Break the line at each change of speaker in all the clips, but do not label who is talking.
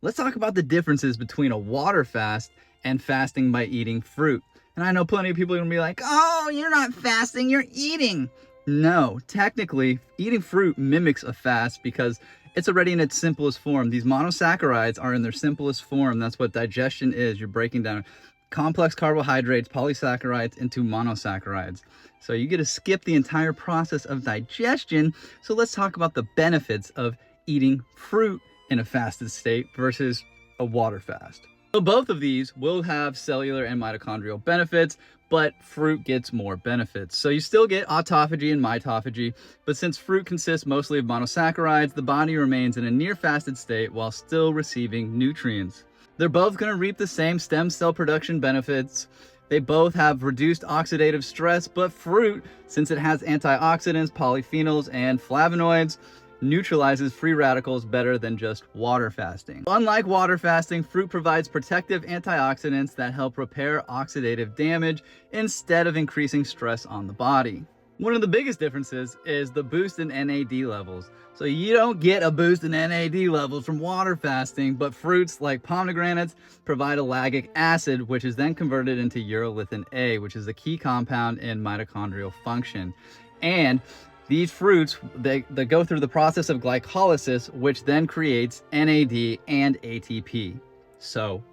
Let's talk about the differences between a water fast and fasting by eating fruit. And I know plenty of people are gonna be like, oh, you're not fasting, you're eating. No, technically, eating fruit mimics a fast because it's already in its simplest form. These monosaccharides are in their simplest form. That's what digestion is. You're breaking down complex carbohydrates, polysaccharides, into monosaccharides. So you get to skip the entire process of digestion. So let's talk about the benefits of eating fruit in a fasted state versus a water fast. So both of these will have cellular and mitochondrial benefits, but fruit gets more benefits. So you still get autophagy and mitophagy, but since fruit consists mostly of monosaccharides, the body remains in a near fasted state while still receiving nutrients. They're both going to reap the same stem cell production benefits. They both have reduced oxidative stress, but fruit, since it has antioxidants, polyphenols, and flavonoids, neutralizes free radicals better than just water fasting. Unlike water fasting, fruit provides protective antioxidants that help repair oxidative damage instead of increasing stress on the body. One of the biggest differences is the boost in NAD levels. So you don't get a boost in NAD levels from water fasting, but fruits like pomegranates provide ellagic acid, which is then converted into urolithin A, which is a key compound in mitochondrial function. And these fruits, they go through the process of glycolysis, which then creates NAD and ATP. So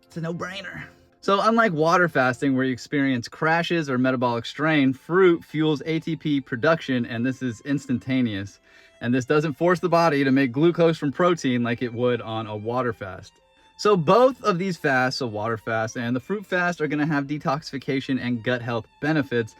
it's a no-brainer. So unlike water fasting, where you experience crashes or metabolic strain, fruit fuels ATP production, and this is instantaneous. And this doesn't force the body to make glucose from protein like it would on a water fast. So both of these fasts, a water fast and the fruit fast, are going to have detoxification and gut health benefits.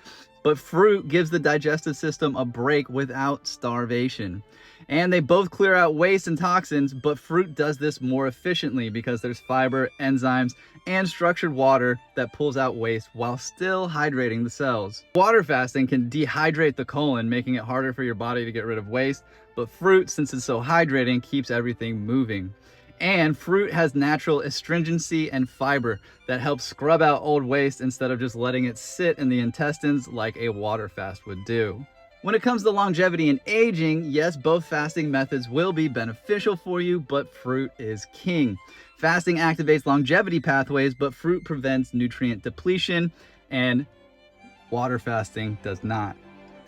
But fruit gives the digestive system a break without starvation. And they both clear out waste and toxins, but fruit does this more efficiently because there's fiber, enzymes, and structured water that pulls out waste while still hydrating the cells. Water fasting can dehydrate the colon, making it harder for your body to get rid of waste, but fruit, since it's so hydrating, keeps everything moving. And fruit has natural astringency and fiber that helps scrub out old waste instead of just letting it sit in the intestines like a water fast would do. When it comes to longevity and aging, yes, both fasting methods will be beneficial for you, but fruit is king. Fasting activates longevity pathways, but fruit prevents nutrient depletion, and water fasting does not.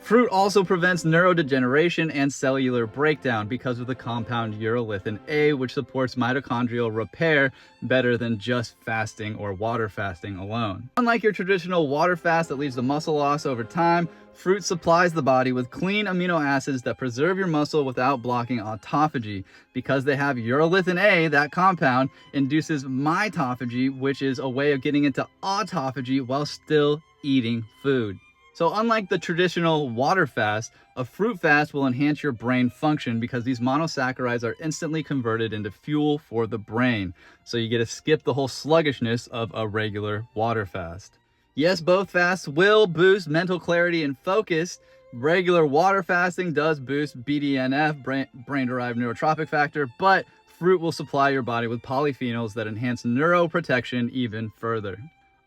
Fruit also prevents neurodegeneration and cellular breakdown because of the compound urolithin A, which supports mitochondrial repair better than just fasting or water fasting alone. Unlike your traditional water fast that leads to muscle loss over time, fruit supplies the body with clean amino acids that preserve your muscle without blocking autophagy. Because they have urolithin A, that compound induces mitophagy, which is a way of getting into autophagy while still eating food. So unlike the traditional water fast, a fruit fast will enhance your brain function because these monosaccharides are instantly converted into fuel for the brain. So you get to skip the whole sluggishness of a regular water fast. Yes, both fasts will boost mental clarity and focus. Regular water fasting does boost BDNF, brain-derived neurotrophic factor, but fruit will supply your body with polyphenols that enhance neuroprotection even further.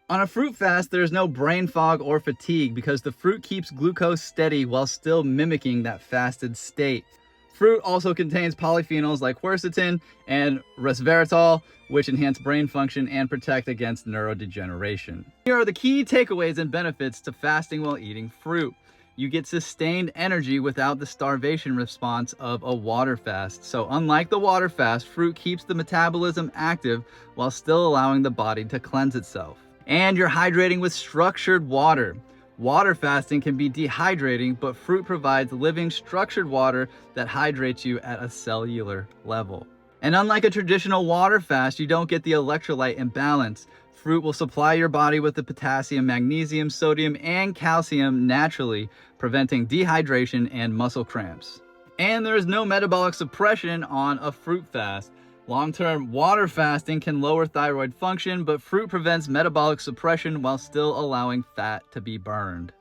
On a fruit fast, there's no brain fog or fatigue because the fruit keeps glucose steady while still mimicking that fasted state. Fruit also contains polyphenols like quercetin and resveratrol, which enhance brain function and protect against neurodegeneration. Here are the key takeaways and benefits to fasting while eating fruit. You get sustained energy without the starvation response of a water fast. So unlike the water fast, fruit keeps the metabolism active while still allowing the body to cleanse itself. And you're hydrating with structured water. Water fasting can be dehydrating, but fruit provides living structured water that hydrates you at a cellular level. And unlike a traditional water fast, you don't get the electrolyte imbalance. Fruit will supply your body with the potassium, magnesium, sodium, and calcium naturally, preventing dehydration and muscle cramps. And there is no metabolic suppression on a fruit fast. Long-term water fasting can lower thyroid function, but fruit prevents metabolic suppression while still allowing fat to be burned.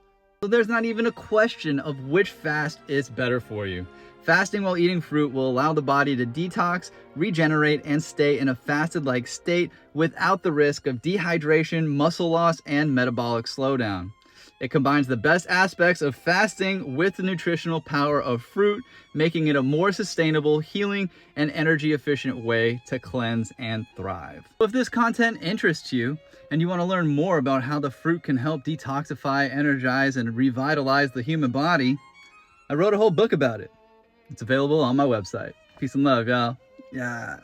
So there's not even a question of which fast is better for you. Fasting while eating fruit will allow the body to detox, regenerate, and stay in a fasted-like state without the risk of dehydration, muscle loss, and metabolic slowdown. It combines the best aspects of fasting with the nutritional power of fruit, making it a more sustainable, healing, and energy-efficient way to cleanse and thrive. If this content interests you, and you want to learn more about how the fruit can help detoxify, energize, and revitalize the human body, I wrote a whole book about it. It's available on my website. Peace and love, y'all. Yeah.